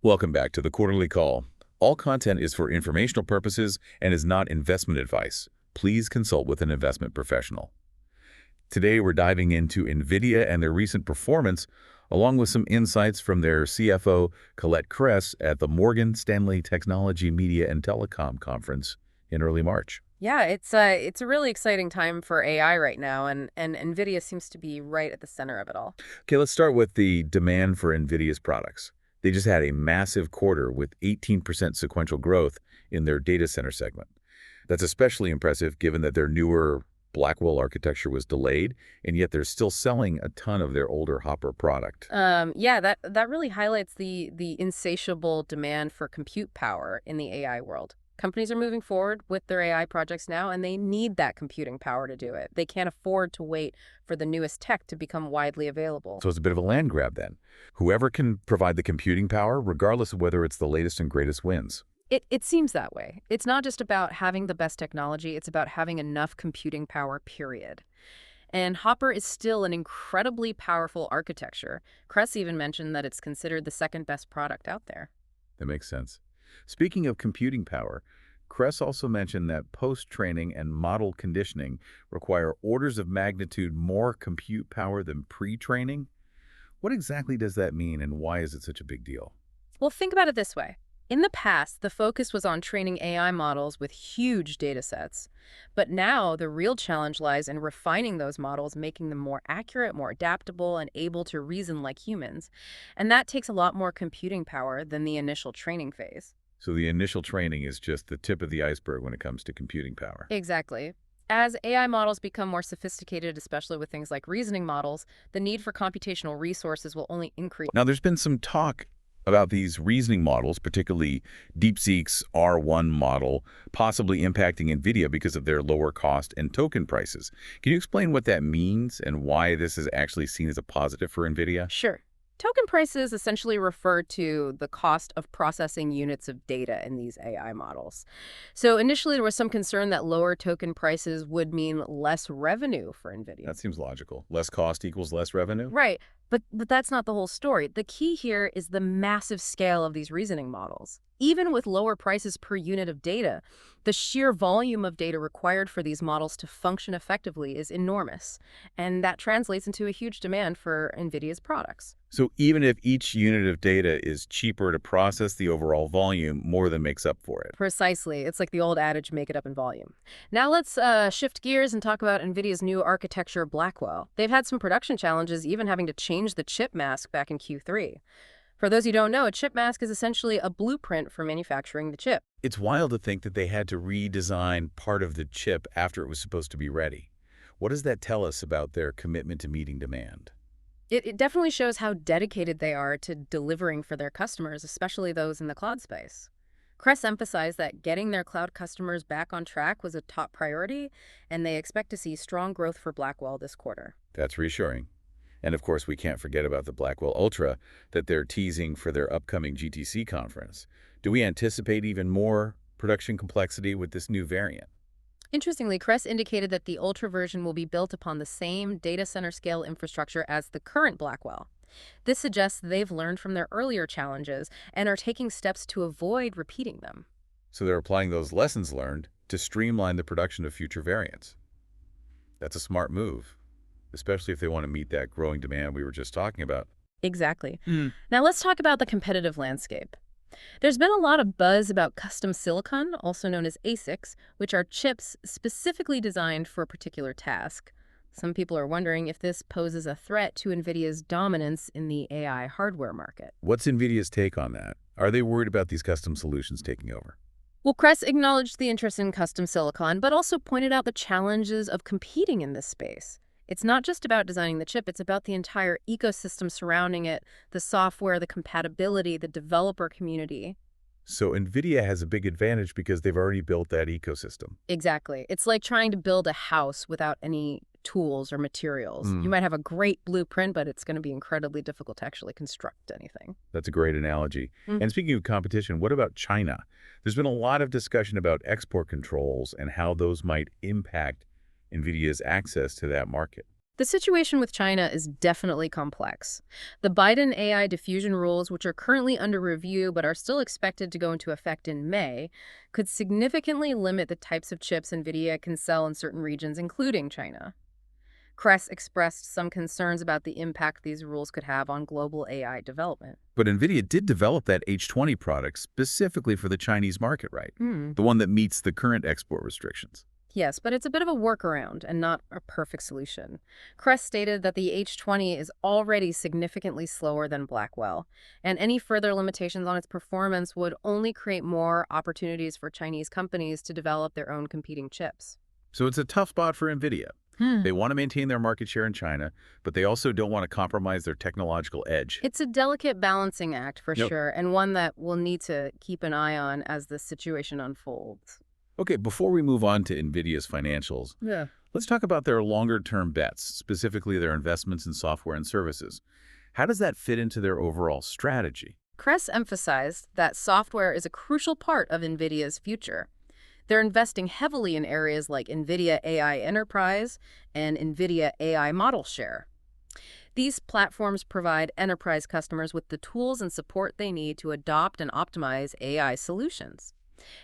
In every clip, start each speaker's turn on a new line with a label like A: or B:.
A: Welcome back to the Quarterly Call. All content is for informational purposes and is not investment advice. Please consult with an investment professional. Today, we're diving into NVIDIA and their recent performance, along with some insights from their CFO, Colette Kress, at the Morgan Stanley Technology, Media, and Telecom Conference in early March.
B: Yeah, it's a really exciting time for AI right now, and NVIDIA seems to be right at the center of it all.
A: Okay, let's start with the demand for NVIDIA's products. They just had a massive quarter with 18% sequential growth in their data center segment. That's especially impressive given that their newer Blackwell architecture was delayed, and yet they're still selling a ton of their older Hopper product.
B: Yeah, that really highlights the insatiable demand for compute power in the AI world. Companies are moving forward with their AI projects now, and they need that computing power to do it. They can't afford to wait for the newest tech to become widely available.
A: So it's a bit of a land grab then. Whoever can provide the computing power, regardless of whether it's the latest and greatest, wins.
B: It seems that way. It's not just about having the best technology, it's about having enough computing power, period. And Hopper is still an incredibly powerful architecture. Kress even mentioned that it's considered the second best product out there.
A: That makes sense. Speaking of computing power, Kress also mentioned that post-training and model conditioning require orders of magnitude more compute power than pre-training. What exactly does that mean, and why is it such a big deal?
B: Well, think about it this way. In the past, the focus was on training AI models with huge data sets. But now, the real challenge lies in refining those models, making them more accurate, more adaptable, and able to reason like humans. And that takes a lot more computing power than the initial training phase.
A: So the initial training is just the tip of the iceberg when it comes to computing power.
B: Exactly. As AI models become more sophisticated, especially with things like reasoning models, the need for computational resources will only increase.
A: Now, there's been some talk about these reasoning models, particularly DeepSeek's R1 model, possibly impacting NVIDIA because of their lower cost and token prices. Can you explain what that means and why this is actually seen as a positive for NVIDIA?
B: Sure. Token prices essentially refer to the cost of processing units of data in these AI models. So initially, there was some concern that lower token prices would mean less revenue for NVIDIA.
A: That seems logical. Less cost equals less revenue?
B: Right. But that's not the whole story. The key here is the massive scale of these reasoning models. Even with lower prices per unit of data, the sheer volume of data required for these models to function effectively is enormous. And that translates into a huge demand for NVIDIA's products.
A: So even if each unit of data is cheaper to process, the overall volume more than makes up for it.
B: Precisely. It's like the old adage, make it up in volume. Now let's shift gears and talk about NVIDIA's new architecture, Blackwell. They've had some production challenges, even having to change the chip mask back in Q3. For those who don't know, a chip mask is essentially a blueprint for manufacturing the chip.
A: It's wild to think that they had to redesign part of the chip after it was supposed to be ready. What does that tell us about their commitment to meeting demand?
B: It definitely shows how dedicated they are to delivering for their customers, especially those in the cloud space. Kress emphasized that getting their cloud customers back on track was a top priority, and they expect to see strong growth for Blackwell this quarter.
A: That's reassuring. And of course, we can't forget about the Blackwell Ultra that they're teasing for their upcoming GTC conference. Do we anticipate even more production complexity with this new variant?
B: Interestingly, Kress indicated that the Ultra version will be built upon the same data center scale infrastructure as the current Blackwell. This suggests they've learned from their earlier challenges and are taking steps to avoid repeating them.
A: So they're applying those lessons learned to streamline the production of future variants. That's a smart move, especially if they want to meet that growing demand we were just talking about.
B: Exactly. Now let's talk about the competitive landscape. There's been a lot of buzz about custom silicon, also known as ASICs, which are chips specifically designed for a particular task. Some people are wondering if this poses a threat to NVIDIA's dominance in the AI hardware market.
A: What's NVIDIA's take on that? Are they worried about these custom solutions taking over?
B: Well, Kress acknowledged the interest in custom silicon, but also pointed out the challenges of competing in this space. It's not just about designing the chip, it's about the entire ecosystem surrounding it, the software, the compatibility, the developer community.
A: So NVIDIA has a big advantage because they've already built that ecosystem.
B: Exactly. It's like trying to build a house without any tools or materials. You might have a great blueprint, but it's going to be incredibly difficult to actually construct anything.
A: That's a great analogy. And speaking of competition, what about China? There's been a lot of discussion about export controls and how those might impact NVIDIA's access to that market.
B: The situation with China is definitely complex. The Biden AI diffusion rules, which are currently under review but are still expected to go into effect in May, could significantly limit the types of chips NVIDIA can sell in certain regions, including China. Kress expressed some concerns about the impact these rules could have on global AI development.
A: But NVIDIA did develop that H20 product specifically for the Chinese market, right?
B: Hmm.
A: The one that meets the current export restrictions.
B: Yes, but it's a bit of a workaround and not a perfect solution. Kress stated that the H20 is already significantly slower than Blackwell, and any further limitations on its performance would only create more opportunities for Chinese companies to develop their own competing chips.
A: So it's a tough spot for NVIDIA.
B: Hmm.
A: They want to maintain their market share in China, but they also don't want to compromise their technological edge.
B: It's a delicate balancing act for
A: Yep.
B: sure, and one that we'll need to keep an eye on as the situation unfolds.
A: Okay, before we move on to NVIDIA's financials,
B: Yeah.
A: let's talk about their longer-term bets, specifically their investments in software and services. How does that fit into their overall strategy?
B: Kress emphasized that software is a crucial part of NVIDIA's future. They're investing heavily in areas like NVIDIA AI Enterprise and NVIDIA AI Model Share. These platforms provide enterprise customers with the tools and support they need to adopt and optimize AI solutions.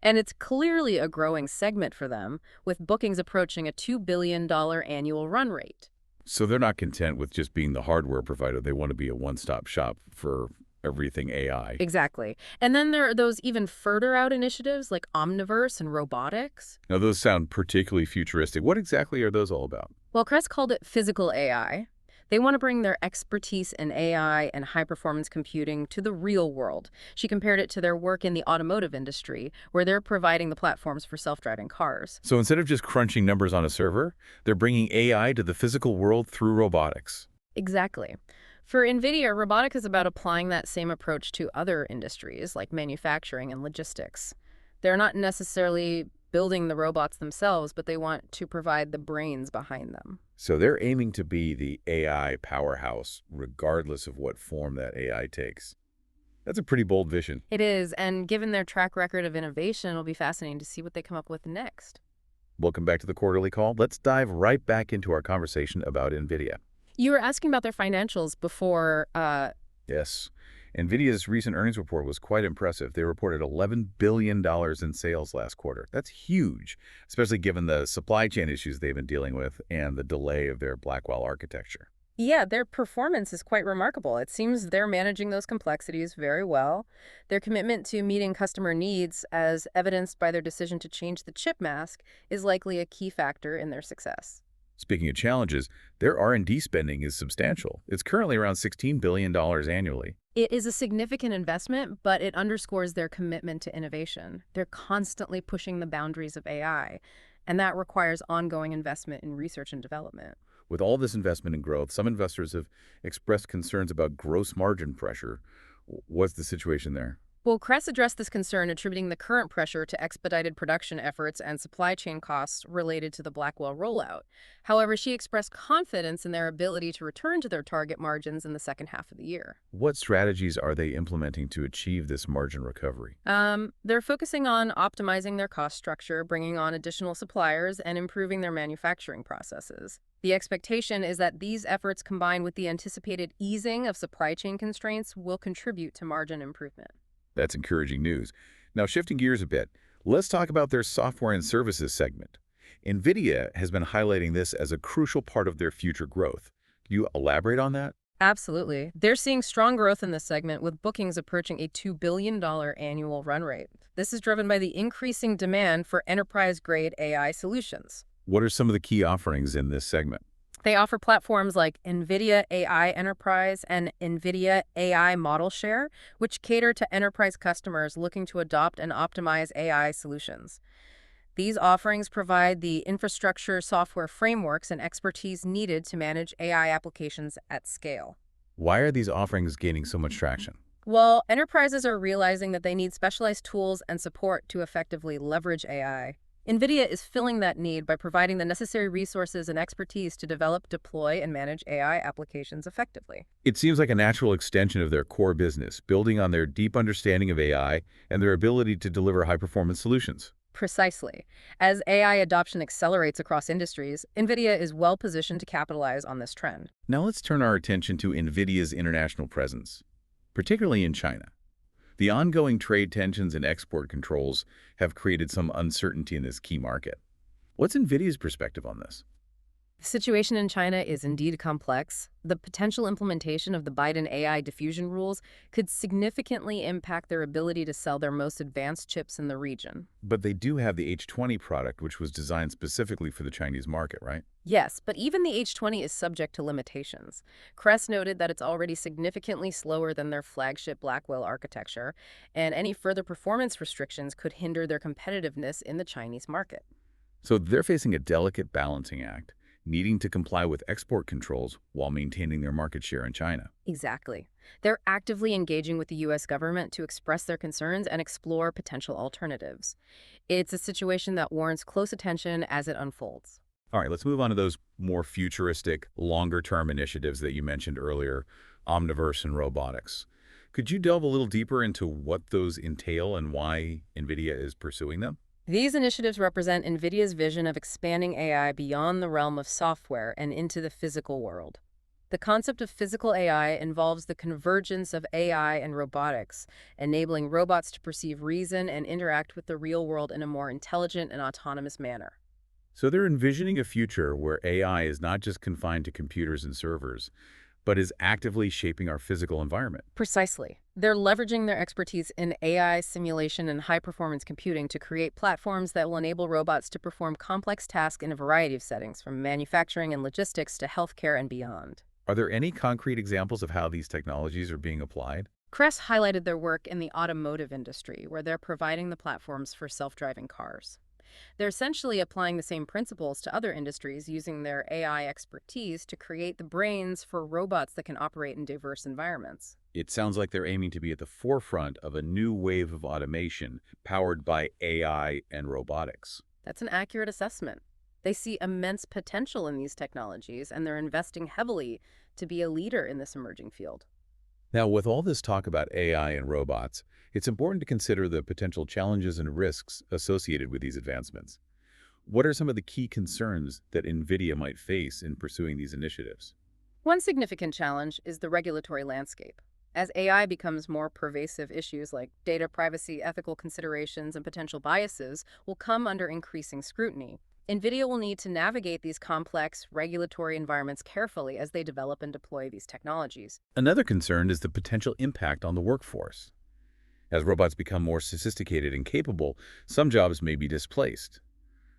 B: And it's clearly a growing segment for them, with bookings approaching a $2 billion annual run rate.
A: So they're not content with just being the hardware provider. They want to be a one-stop shop for everything AI.
B: Exactly. And then there are those even further out initiatives like Omniverse and robotics.
A: Now, those sound particularly futuristic. What exactly are those all about?
B: Well, Kress called it physical AI. They want to bring their expertise in AI and high-performance computing to the real world. She compared it to their work in the automotive industry, where they're providing the platforms for self-driving cars.
A: So instead of just crunching numbers on a server, they're bringing AI to the physical world through robotics.
B: Exactly. For NVIDIA, robotics is about applying that same approach to other industries like manufacturing and logistics. They're not necessarily building the robots themselves, but they want to provide the brains behind them.
A: So they're aiming to be the AI powerhouse, regardless of what form that AI takes. That's a pretty bold vision.
B: It is, and given their track record of innovation, it'll be fascinating to see what they come up with next.
A: Welcome back to the Quarterly Call. Let's dive right back into our conversation about NVIDIA.
B: You were asking about their financials before.
A: Yes. NVIDIA's recent earnings report was quite impressive. They reported $11 billion in sales last quarter. That's huge, especially given the supply chain issues they've been dealing with and the delay of their Blackwell architecture.
B: Yeah, their performance is quite remarkable. It seems they're managing those complexities very well. Their commitment to meeting customer needs, as evidenced by their decision to change the chip mask, is likely a key factor in their success.
A: Speaking of challenges, their R&D spending is substantial. It's currently around $16 billion annually.
B: It is a significant investment, but it underscores their commitment to innovation. They're constantly pushing the boundaries of AI, and that requires ongoing investment in research and development.
A: With all this investment and growth, some investors have expressed concerns about gross margin pressure. What's the situation there?
B: Well, Kress addressed this concern, attributing the current pressure to expedited production efforts and supply chain costs related to the Blackwell rollout. However, she expressed confidence in their ability to return to their target margins in the second half of the year.
A: What strategies are they implementing to achieve this margin recovery?
B: They're focusing on optimizing their cost structure, bringing on additional suppliers, and improving their manufacturing processes. The expectation is that these efforts, combined with the anticipated easing of supply chain constraints, will contribute to margin improvement.
A: That's encouraging news. Now, shifting gears a bit, let's talk about their software and services segment. NVIDIA has been highlighting this as a crucial part of their future growth. Can you elaborate on that?
B: Absolutely. They're seeing strong growth in this segment, with bookings approaching a $2 billion annual run rate. This is driven by the increasing demand for enterprise-grade AI solutions.
A: What are some of the key offerings in this segment?
B: They offer platforms like NVIDIA AI Enterprise and NVIDIA AI Model Share, which cater to enterprise customers looking to adopt and optimize AI solutions. These offerings provide the infrastructure, software frameworks, and expertise needed to manage AI applications at scale.
A: Why are these offerings gaining so much traction?
B: Well, enterprises are realizing that they need specialized tools and support to effectively leverage AI. NVIDIA is filling that need by providing the necessary resources and expertise to develop, deploy, and manage AI applications effectively.
A: It seems like a natural extension of their core business, building on their deep understanding of AI and their ability to deliver high-performance solutions.
B: Precisely. As AI adoption accelerates across industries, NVIDIA is well positioned to capitalize on this trend.
A: Now let's turn our attention to NVIDIA's international presence, particularly in China. The ongoing trade tensions and export controls have created some uncertainty in this key market. What's NVIDIA's perspective on this?
B: The situation in China is indeed complex. The potential implementation of the Biden AI diffusion rules could significantly impact their ability to sell their most advanced chips in the region.
A: But they do have the H20 product, which was designed specifically for the Chinese market, right?
B: Yes, but even the H20 is subject to limitations. Crest noted that it's already significantly slower than their flagship Blackwell architecture, and any further performance restrictions could hinder their competitiveness in the Chinese market.
A: So they're facing a delicate balancing act, needing to comply with export controls while maintaining their market share in China.
B: Exactly. They're actively engaging with the U.S. government to express their concerns and explore potential alternatives. It's a situation that warrants close attention as it unfolds.
A: All right, let's move on to those more futuristic, longer-term initiatives that you mentioned earlier, Omniverse and robotics. Could you delve a little deeper into what those entail and why NVIDIA is pursuing them?
B: These initiatives represent NVIDIA's vision of expanding AI beyond the realm of software and into the physical world. The concept of physical AI involves the convergence of AI and robotics, enabling robots to perceive reason and interact with the real world in a more intelligent and autonomous manner.
A: So they're envisioning a future where AI is not just confined to computers and servers, but is actively shaping our physical environment.
B: Precisely. They're leveraging their expertise in AI simulation and high-performance computing to create platforms that will enable robots to perform complex tasks in a variety of settings, from manufacturing and logistics to healthcare and beyond.
A: Are there any concrete examples of how these technologies are being applied?
B: Crest highlighted their work in the automotive industry, where they're providing the platforms for self-driving cars. They're essentially applying the same principles to other industries, using their AI expertise to create the brains for robots that can operate in diverse environments.
A: It sounds like they're aiming to be at the forefront of a new wave of automation powered by AI and robotics.
B: That's an accurate assessment. They see immense potential in these technologies, and they're investing heavily to be a leader in this emerging field.
A: Now, with all this talk about AI and robots, it's important to consider the potential challenges and risks associated with these advancements. What are some of the key concerns that NVIDIA might face in pursuing these initiatives?
B: One significant challenge is the regulatory landscape. As AI becomes more pervasive, issues like data privacy, ethical considerations, and potential biases will come under increasing scrutiny. NVIDIA will need to navigate these complex regulatory environments carefully as they develop and deploy these technologies.
A: Another concern is the potential impact on the workforce. As robots become more sophisticated and capable, some jobs may be displaced.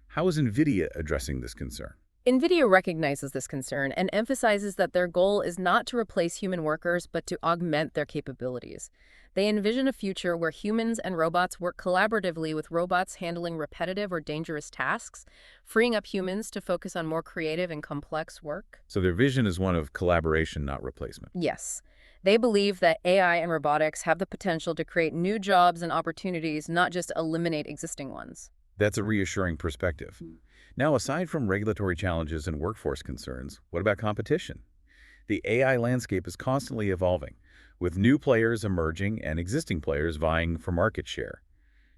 A: How is NVIDIA addressing this concern?
B: NVIDIA recognizes this concern and emphasizes that their goal is not to replace human workers, but to augment their capabilities. They envision a future where humans and robots work collaboratively, with robots handling repetitive or dangerous tasks, freeing up humans to focus on more creative and complex work.
A: So their vision is one of collaboration, not replacement.
B: Yes. They believe that AI and robotics have the potential to create new jobs and opportunities, not just eliminate existing ones.
A: That's a reassuring perspective. Now, aside from regulatory challenges and workforce concerns, what about competition? The AI landscape is constantly evolving, with new players emerging and existing players vying for market share.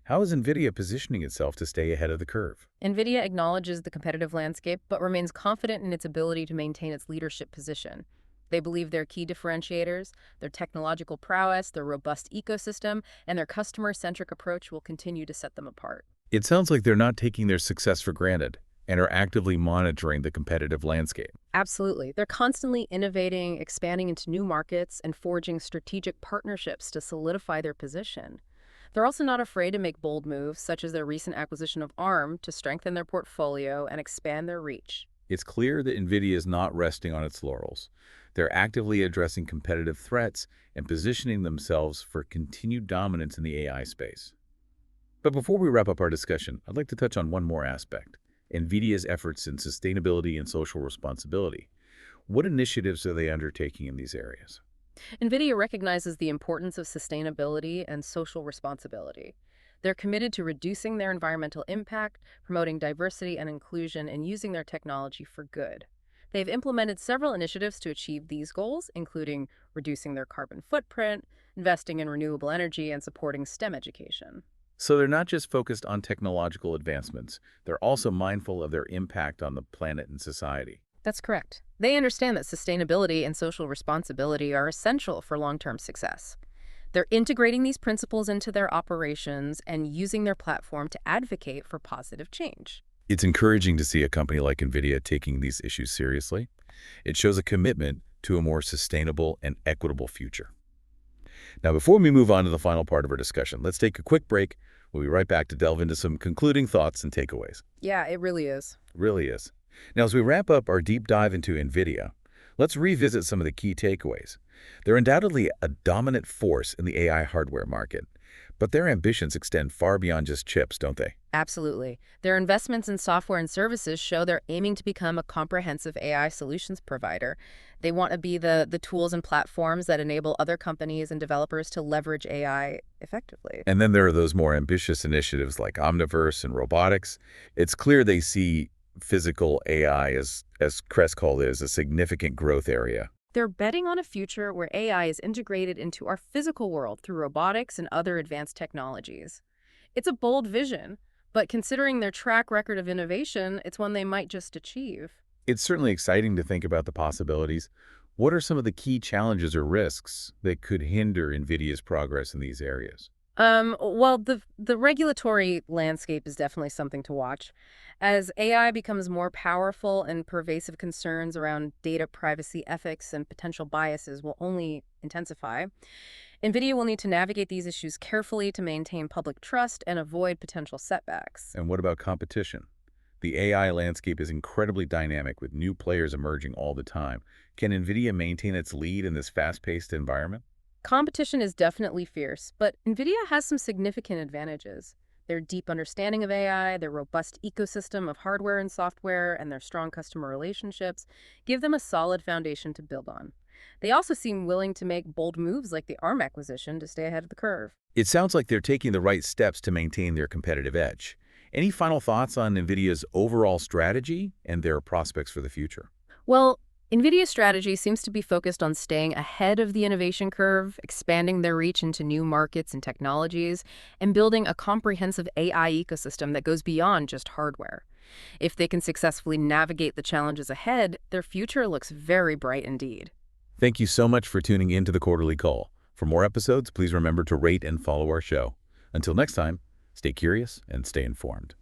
A: How is NVIDIA positioning itself to stay ahead of the curve?
B: NVIDIA acknowledges the competitive landscape, but remains confident in its ability to maintain its leadership position. They believe their key differentiators, their technological prowess, their robust ecosystem, and their customer-centric approach will continue to set them apart.
A: It sounds like they're not taking their success for granted and are actively monitoring the competitive landscape.
B: Absolutely. They're constantly innovating, expanding into new markets, and forging strategic partnerships to solidify their position. They're also not afraid to make bold moves, such as their recent acquisition of ARM, to strengthen their portfolio and expand their reach.
A: It's clear that NVIDIA is not resting on its laurels. They're actively addressing competitive threats and positioning themselves for continued dominance in the AI space. But before we wrap up our discussion, I'd like to touch on one more aspect: NVIDIA's efforts in sustainability and social responsibility. What initiatives are they undertaking in these areas?
B: NVIDIA recognizes the importance of sustainability and social responsibility. They're committed to reducing their environmental impact, promoting diversity and inclusion, and using their technology for good. They've implemented several initiatives to achieve these goals, including reducing their carbon footprint, investing in renewable energy, and supporting STEM education.
A: So they're not just focused on technological advancements, they're also mindful of their impact on the planet and society.
B: That's correct. They understand that sustainability and social responsibility are essential for long-term success. They're integrating these principles into their operations and using their platform to advocate for positive change.
A: It's encouraging to see a company like NVIDIA taking these issues seriously. It shows a commitment to a more sustainable and equitable future. Now, before we move on to the final part of our discussion, let's take a quick break. We'll be right back to delve into some concluding thoughts and takeaways.
B: Yeah, it really is.
A: Really is. Now, as we wrap up our deep dive into NVIDIA, let's revisit some of the key takeaways. They're undoubtedly a dominant force in the AI hardware market, but their ambitions extend far beyond just chips, don't they?
B: Absolutely. Their investments in software and services show they're aiming to become a comprehensive AI solutions provider. They want to be the tools and platforms that enable other companies and developers to leverage AI effectively.
A: And then there are those more ambitious initiatives like Omniverse and robotics. It's clear they see physical AI, as Kress called it, as a significant growth area.
B: They're betting on a future where AI is integrated into our physical world through robotics and other advanced technologies. It's a bold vision, but considering their track record of innovation, it's one they might just achieve.
A: It's certainly exciting to think about the possibilities. What are some of the key challenges or risks that could hinder NVIDIA's progress in these areas?
B: Well, the regulatory landscape is definitely something to watch. As AI becomes more powerful and pervasive concerns around data privacy ethics and potential biases will only intensify. NVIDIA will need to navigate these issues carefully to maintain public trust and avoid potential setbacks.
A: And what about competition? The AI landscape is incredibly dynamic with new players emerging all the time. Can NVIDIA maintain its lead in this fast-paced environment?
B: Competition is definitely fierce, but NVIDIA has some significant advantages. Their deep understanding of AI, their robust ecosystem of hardware and software, and their strong customer relationships give them a solid foundation to build on. They also seem willing to make bold moves like the ARM acquisition to stay ahead of the curve.
A: It sounds like they're taking the right steps to maintain their competitive edge. Any final thoughts on NVIDIA's overall strategy and their prospects for the future?
B: Well, NVIDIA's strategy seems to be focused on staying ahead of the innovation curve, expanding their reach into new markets and technologies, and building a comprehensive AI ecosystem that goes beyond just hardware. If they can successfully navigate the challenges ahead, their future looks very bright indeed.
A: Thank you so much for tuning in to the Quarterly Call. For more episodes, please remember to rate and follow our show. Until next time, stay curious and stay informed.